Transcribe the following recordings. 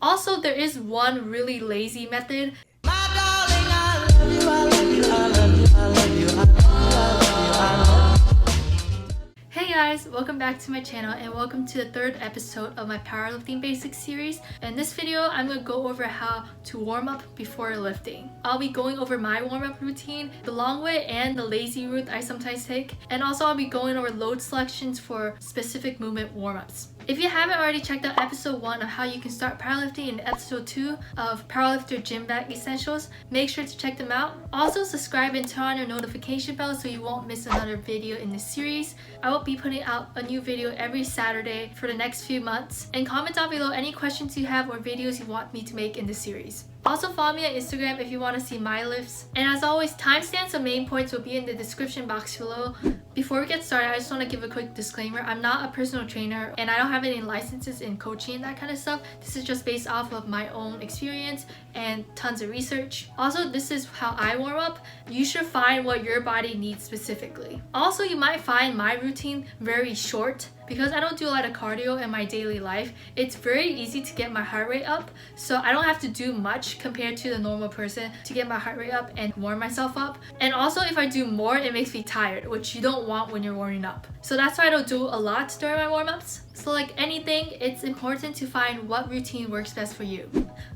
Also, there is one really lazy method. Hey guys, welcome back to my channel and welcome to the third episode of my Powerlifting Basics series. In this video, I'm going to go over how to warm up before lifting. I'll be going over my warm-up routine, the long way and the lazy route I sometimes take, and also I'll be going over load selections for specific movement warm-ups. If you haven't already checked out episode 1 of how you can start powerlifting and episode 2 of Powerlifter Gym Bag Essentials, make sure to check them out. Also subscribe and turn on your notification bell so you won't miss another video in this series. I will be putting out a new video every Saturday for the next few months. And comment down below any questions you have or videos you want me to make in this series. Also follow me on Instagram if you want to see my lifts. And as always, timestamps and main points will be in the description box below. Before we get started, I just want to give a quick disclaimer. I'm not a personal trainer and I don't have any licenses in coaching and that kind of stuff. This is just based off of my own experience and tons of research. Also, this is how I warm up. You should find what your body needs specifically. Also, you might find my routine very short. Because I don't do a lot of cardio in my daily life, it's very easy to get my heart rate up, so I don't have to do much compared to the normal person to get my heart rate up and warm myself up. And also, if I do more, it makes me tired, which you don't want when you're warming up. So that's why I don't do a lot during my warm-ups. So like anything, it's important to find what routine works best for you.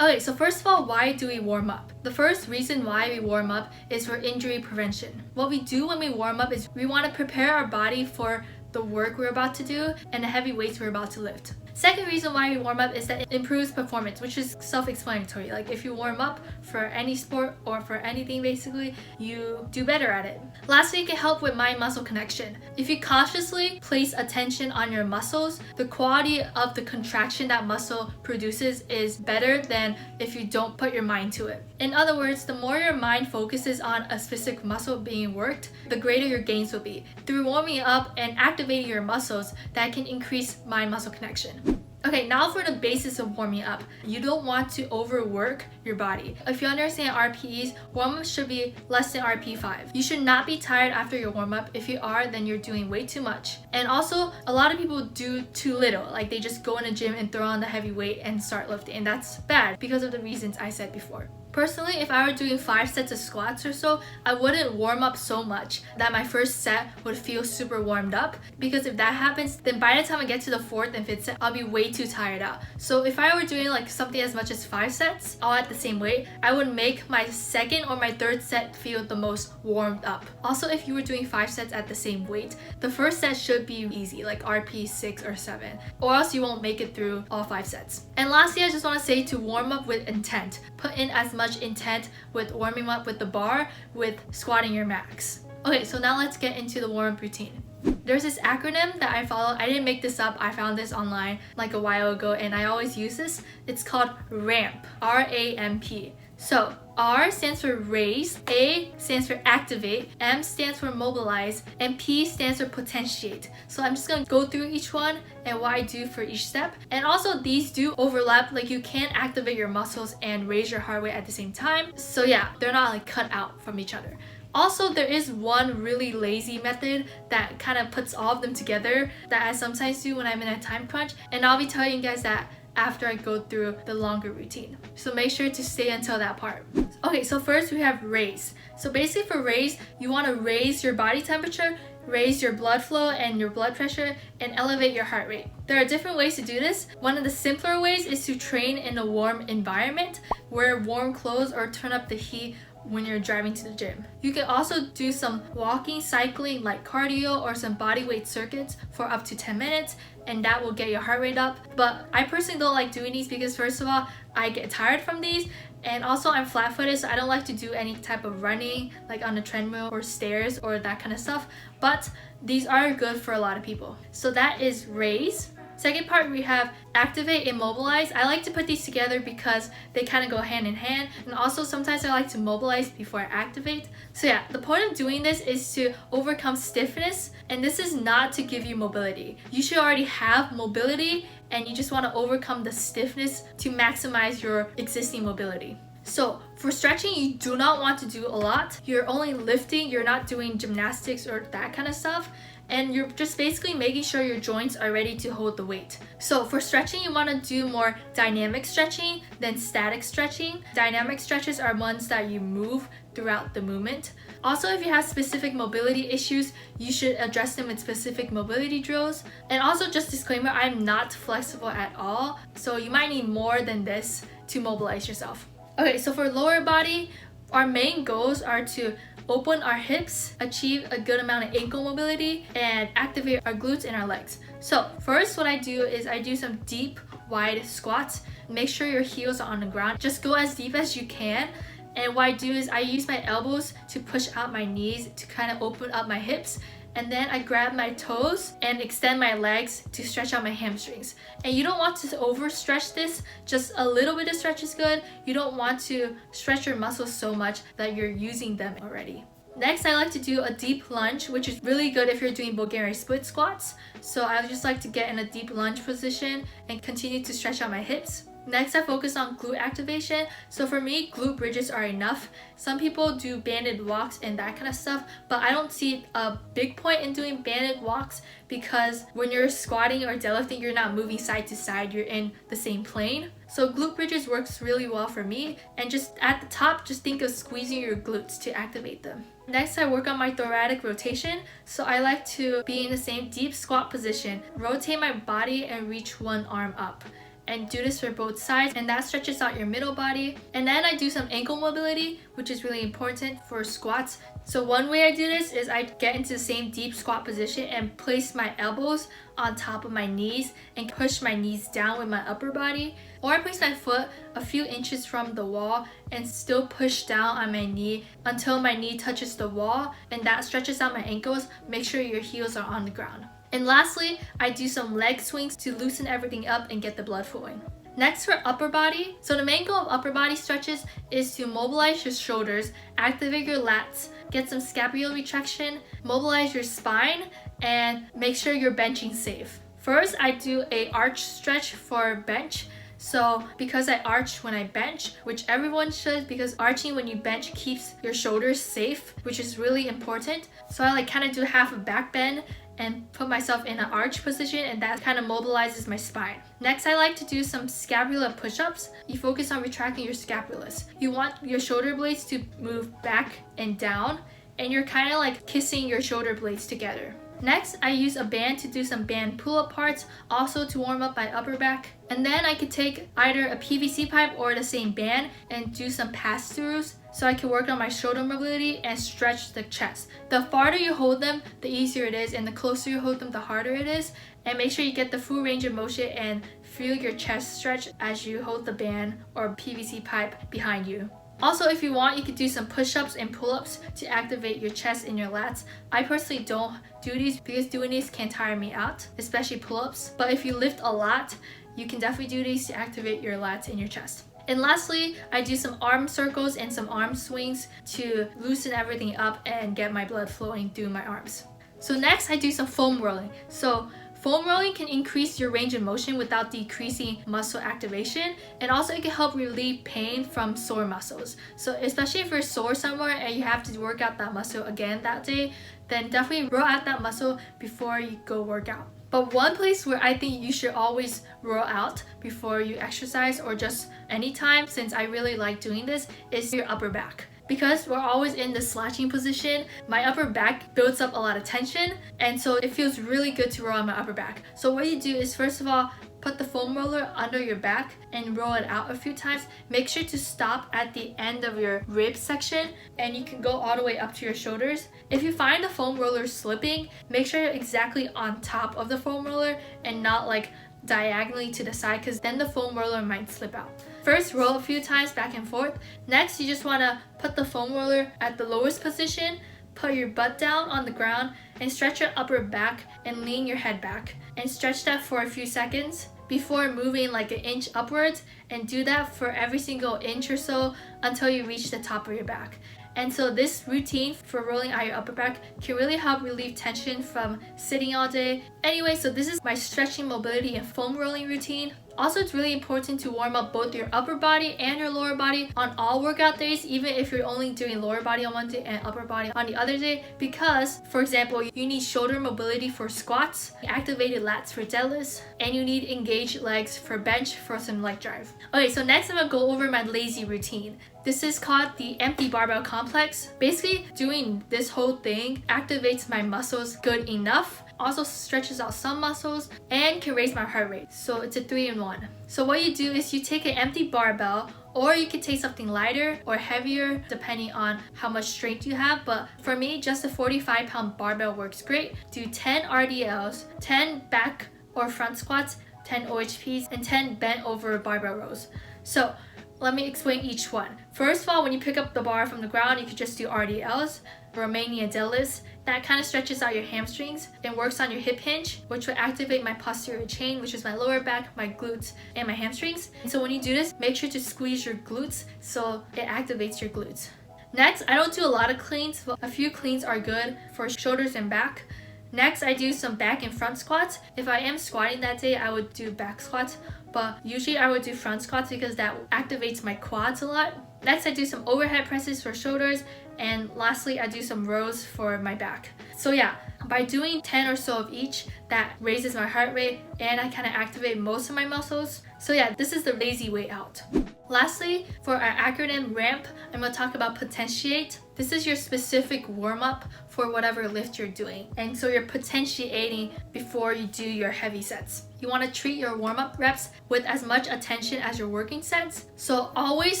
Okay, so first of all, why do we warm up? The first reason why we warm up is for injury prevention. What we do when we warm up is we want to prepare our body for the work we're about to do and the heavy weights we're about to lift. Second reason why we warm up is that it improves performance, which is self-explanatory. Like if you warm up for any sport or for anything basically, you do better at it. Lastly, it can help with mind-muscle connection. If you consciously place attention on your muscles, the quality of the contraction that muscle produces is better than if you don't put your mind to it. In other words, the more your mind focuses on a specific muscle being worked, the greater your gains will be. Through warming up and activating your muscles, that can increase mind-muscle connection. Okay, now for the basis of warming up. You don't want to overwork your body. If you understand RPEs, warm-up should be less than RP 5. You should not be tired after your warm-up. If you are, then you're doing way too much. And also, a lot of people do too little. Like they just go in the gym and throw on the heavy weight and start lifting. And that's bad because of the reasons I said before. Personally, if I were doing 5 sets of squats or so, I wouldn't warm up so much that my first set would feel super warmed up, because if that happens, then by the time I get to the 4th and 5th set, I'll be way too tired out. So if I were doing like something as much as 5 sets, all at the same weight, I would make my 2nd or my 3rd set feel the most warmed up. Also, if you were doing 5 sets at the same weight, the first set should be easy, like RP 6 or 7, or else you won't make it through all 5 sets. And lastly, I just want to say to warm up with intent. Put in as much intent with warming up with the bar, with squatting your max. Okay, so now let's get into the warm-up routine. There's this acronym that I follow. I didn't make this up. I found this online like a while ago and I always use this. It's called RAMP, R-A-M-P. So R stands for raise, A stands for activate, M stands for mobilize, and P stands for potentiate. So I'm just going to go through each one and what I do for each step. And also these do overlap, like you can activate your muscles and raise your heart rate at the same time. So yeah, they're not like cut out from each other. Also, there is one really lazy method that kind of puts all of them together that I sometimes do when I'm in a time crunch, and I'll be telling you guys that after I go through the longer routine. So make sure to stay until that part. Okay, so first we have raise. So basically for raise, you want to raise your body temperature, raise your blood flow and your blood pressure, and elevate your heart rate. There are different ways to do this. One of the simpler ways is to train in a warm environment, wear warm clothes or turn up the heat when you're driving to the gym. You can also do some walking, cycling, like cardio, or some body weight circuits for up to 10 minutes, and that will get your heart rate up. But I personally don't like doing these because first of all, I get tired from these, and also I'm flat-footed, so I don't like to do any type of running like on the treadmill or stairs or that kind of stuff. But these are good for a lot of people. So that is raise. Second part, we have activate and mobilize. I like to put these together because they kind of go hand in hand, and also sometimes I like to mobilize before I activate. So yeah, the point of doing this is to overcome stiffness, and this is not to give you mobility. You should already have mobility and you just want to overcome the stiffness to maximize your existing mobility. So for stretching, you do not want to do a lot. You're only lifting, you're not doing gymnastics or that kind of stuff. and you're just basically making sure your joints are ready to hold the weight. So for stretching, you want to do more dynamic stretching than static stretching. Dynamic stretches are ones that you move throughout the movement. Also, if you have specific mobility issues, you should address them with specific mobility drills. And also, just disclaimer, I'm not flexible at all, so you might need more than this to mobilize yourself. Okay, so for lower body, our main goals are to open our hips, achieve a good amount of ankle mobility, and activate our glutes and our legs. So first, what I do is I do some deep, wide squats. Make sure your heels are on the ground. Just go as deep as you can. And what I do is I use my elbows to push out my knees to kind of open up my hips. And then I grab my toes and extend my legs to stretch out my hamstrings. And you don't want to overstretch this, just a little bit of stretch is good. You don't want to stretch your muscles so much that you're using them already. Next, I like to do a deep lunge, which is really good if you're doing Bulgarian split squats. So I just like to get in a deep lunge position and continue to stretch out my hips. Next, I focus on glute activation. So for me, glute bridges are enough. Some people do banded walks and that kind of stuff, but I don't see a big point in doing banded walks because when you're squatting or deadlifting, you're not moving side to side, you're in the same plane. So glute bridges works really well for me. And just at the top, just think of squeezing your glutes to activate them. Next, I work on my thoracic rotation. So I like to be in the same deep squat position, rotate my body and reach one arm up. And do this for both sides, and that stretches out your middle body. And then I do some ankle mobility, which is really important for squats. So one way I do this is I get into the same deep squat position and place my elbows on top of my knees and push my knees down with my upper body. Or I place my foot a few inches from the wall and still push down on my knee until my knee touches the wall, and that stretches out my ankles. Make sure your heels are on the ground. And lastly, I do some leg swings to loosen everything up and get the blood flowing. Next, for upper body. So the main goal of upper body stretches is to mobilize your shoulders, activate your lats, get some scapular retraction, mobilize your spine, and make sure you're benching safe. First, I do a arch stretch for bench. So because I arch when I bench, which everyone should, because arching when you bench keeps your shoulders safe, which is really important. So I kind of do half a back bend and put myself in an arch position, and that kind of mobilizes my spine. Next, I like to do some scapula push-ups. You focus on retracting your scapulas. You want your shoulder blades to move back and down, and you're kind of like kissing your shoulder blades together. Next, I use a band to do some band pull-up parts, also to warm up my upper back. And then I could take either a PVC pipe or the same band and do some pass-throughs so I can work on my shoulder mobility and stretch the chest. The farther you hold them, the easier it is, and the closer you hold them, the harder it is. And make sure you get the full range of motion and feel your chest stretch as you hold the band or PVC pipe behind you. Also, if you want, you could do some push-ups and pull-ups to activate your chest and your lats. I personally don't do these because doing these can tire me out, especially pull-ups. But if you lift a lot, you can definitely do these to activate your lats and your chest. And lastly, I do some arm circles and some arm swings to loosen everything up and get my blood flowing through my arms. So next, I do some foam rolling. So foam rolling can increase your range of motion without decreasing muscle activation, and also it can help relieve pain from sore muscles. So especially if you're sore somewhere and you have to work out that muscle again that day, then definitely roll out that muscle before you go work out. But one place where I think you should always roll out before you exercise, or just anytime, since I really like doing this, is your upper back. Because we're always in the slouching position, my upper back builds up a lot of tension, and so it feels really good to roll on my upper back. So what you do is, first of all, put the foam roller under your back and roll it out a few times. Make sure to stop at the end of your rib section, and you can go all the way up to your shoulders. If you find the foam roller slipping, make sure you're exactly on top of the foam roller and not like diagonally to the side, because then the foam roller might slip out. First, roll a few times back and forth. Next, you just want to put the foam roller at the lowest position, put your butt down on the ground, and stretch your upper back and lean your head back. And stretch that for a few seconds before moving like an inch upwards, and do that for every single inch or so until you reach the top of your back. And so this routine for rolling out your upper back can really help relieve tension from sitting all day. Anyway, so this is my stretching, mobility, and foam rolling routine. Also, it's really important to warm up both your upper body and your lower body on all workout days, even if you're only doing lower body on one day and upper body on the other day, because for example, you need shoulder mobility for squats, activated lats for deadlifts, and you need engaged legs for bench for some leg drive. Okay, so next I'm gonna go over my lazy routine. This is called the empty barbell complex. Basically, doing this whole thing activates my muscles good enough, also stretches out some muscles, and can raise my heart rate. So it's a 3-in-1. So what you do is you take an empty barbell, or you can take something lighter or heavier depending on how much strength you have, but for me, just a 45-pound barbell works great. Do 10 RDLs, 10 back or front squats, 10 OHPs, and 10 bent over barbell rows. So let me explain each one. First of all, when you pick up the bar from the ground, you can just do RDLs, Romanian deadlifts. That kind of stretches out your hamstrings and works on your hip hinge, which will activate my posterior chain, which is my lower back, my glutes, and my hamstrings. And so when you do this, make sure to squeeze your glutes so it activates your glutes. Next, I don't do a lot of cleans, but a few cleans are good for shoulders and back. Next, I do some back and front squats. If I am squatting that day, I would do back squats, but usually I would do front squats because that activates my quads a lot. Next, I do some overhead presses for shoulders, and lastly, I do some rows for my back. So yeah, by doing 10 or so of each, that raises my heart rate and I kind of activate most of my muscles. So yeah, this is the lazy way out. Lastly, for our acronym RAMP, I'm going to talk about Potentiate. This is your specific warm-up for whatever lift you're doing. And so you're potentiating before you do your heavy sets. You want to treat your warm-up reps with as much attention as your working sets. So always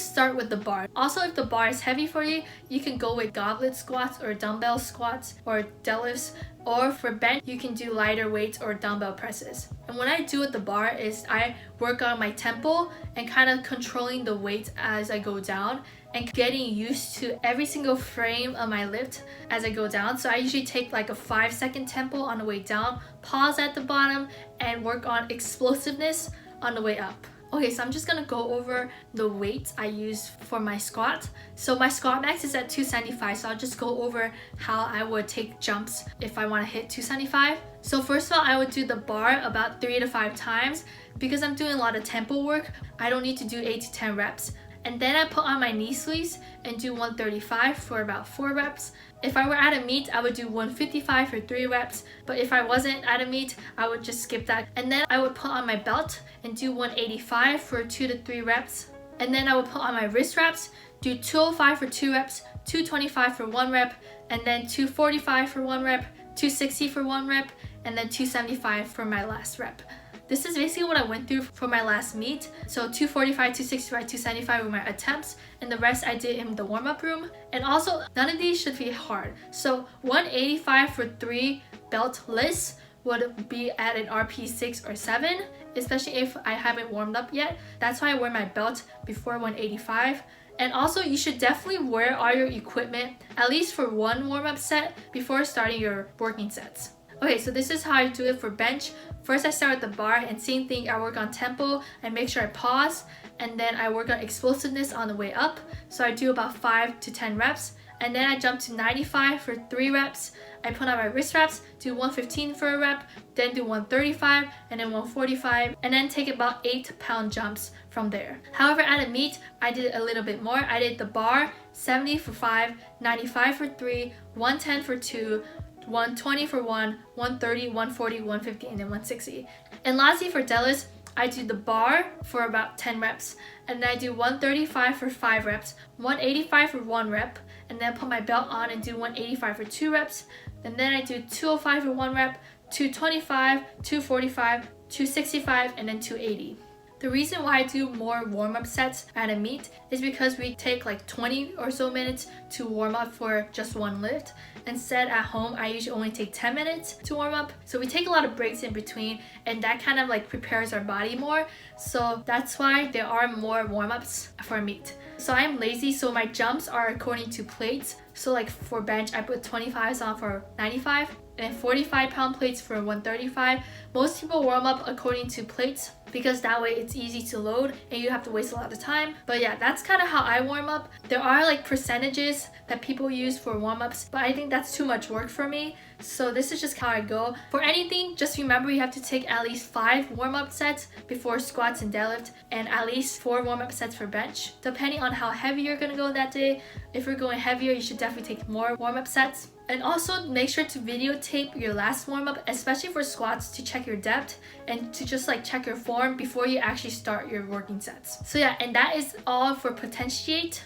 start with the bar. Also, if the bar is heavy for you, you can go with goblet squats or dumbbell squats or deadlifts. Or for bench, you can do lighter weights or dumbbell presses. And what I do with the bar is I work on my tempo and kind of controlling the weight as I go down and getting used to every single frame of my lift as I go down. So I usually take like a 5-second tempo on the way down, pause at the bottom, and work on explosiveness on the way up. Okay, so I'm just gonna go over the weights I use for my squat. So my squat max is at 275, so I'll just go over how I would take jumps if I wanna hit 275. So first of all, I would do the bar about 3 to 5 times. Because I'm doing a lot of tempo work, I don't need to do 8 to 10 reps. And then I put on my knee sleeves and do 135 for about 4 reps. If I were at a meet, I would do 155 for 3 reps. But if I wasn't at a meet, I would just skip that. And then I would put on my belt and do 185 for 2 to 3 reps. And then I would put on my wrist wraps, do 205 for 2 reps, 225 for 1 rep, and then 245 for 1 rep, 260 for 1 rep, and then 275 for my last rep. This is basically what I went through for my last meet. So 245, 265, 275 were my attempts, and the rest I did in the warm-up room. And also, none of these should be hard. So 185 for 3 belt lifts would be at an RP 6 or 7, especially if I haven't warmed up yet. That's why I wear my belt before 185. And also, you should definitely wear all your equipment, at least for one warm-up set, before starting your working sets. Okay, so this is how I do it for bench. First, I start with the bar, and same thing, I work on tempo. I make sure I pause, and then I work on explosiveness on the way up. So I do about 5 to 10 reps, and then I jump to 95 for 3 reps. I put on my wrist wraps, do 115 for a rep, then do 135, and then 145, and then take about 8-pound jumps from there. However, at a meet, I did a little bit more. I did the bar, 70 for 5, 95 for 3, 110 for 2, 120 for 1, 130, 140, 150, and then 160. And lastly, for deadlifts, I do the bar for about 10 reps, and then I do 135 for 5 reps, 185 for 1 rep, and then put my belt on and do 185 for 2 reps, and then I do 205 for 1 rep, 225, 245, 265, and then 280. The reason why I do more warm-up sets at a meet is because we take like 20 or so minutes to warm up for just one lift. Instead, at home, I usually only take 10 minutes to warm up. So we take a lot of breaks in between, and that kind of like prepares our body more. So that's why there are more warm-ups for a meet. So I'm lazy, so my jumps are according to plates. So like for bench, I put 25s on for 95. and 45-pound plates for 135. Most people warm up according to plates because that way it's easy to load and you have to waste a lot of time. But yeah, that's kind of how I warm up. There are like percentages that people use for warm-ups, but I think that's too much work for me. So this is just how I go. For anything, just remember you have to take at least 5 warm-up sets before squats and deadlift, and at least 4 warm-up sets for bench. Depending on how heavy you're gonna go that day, if you're going heavier, you should definitely take more warm-up sets. And also make sure to videotape your last warm-up, especially for squats, to check your depth and to just like check your form before you actually start your working sets. So yeah, and that is all for Potentiate.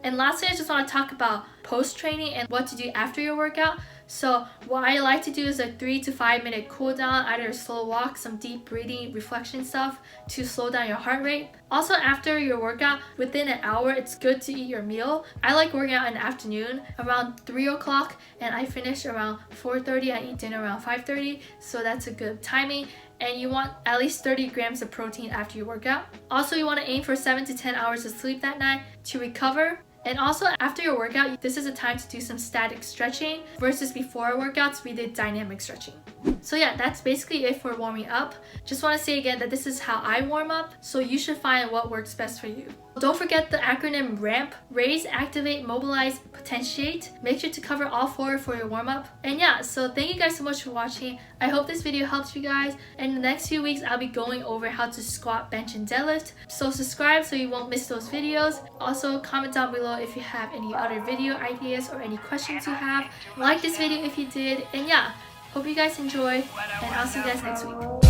And lastly, I just want to talk about post-training and what to do after your workout. So what I like to do is a 3 to 5 minute cool down, either a slow walk, some deep breathing, reflection stuff to slow down your heart rate. Also, after your workout, within an hour, it's good to eat your meal. I like working out in the afternoon around 3 o'clock, and I finish around 4:30. I eat dinner around 5:30, so that's a good timing. And you want at least 30 grams of protein after your workout. Also, you want to aim for 7 to 10 hours of sleep that night to recover. And also after your workout, this is a time to do some static stretching versus before workouts we did dynamic stretching. So yeah, that's basically it for warming up. Just want to say again that this is how I warm up, so you should find what works best for you. Don't forget the acronym RAMP: Raise, Activate, Mobilize, Potentiate. Make sure to cover all 4 for your warm up. And yeah, so thank you guys so much for watching. I hope this video helps you guys. And in the next few weeks, I'll be going over how to squat, bench, and deadlift. So subscribe so you won't miss those videos. Also comment down below if you have any other video ideas or any questions you have. Like this video if you did. And yeah, hope you guys enjoy, and I'll see you guys next week.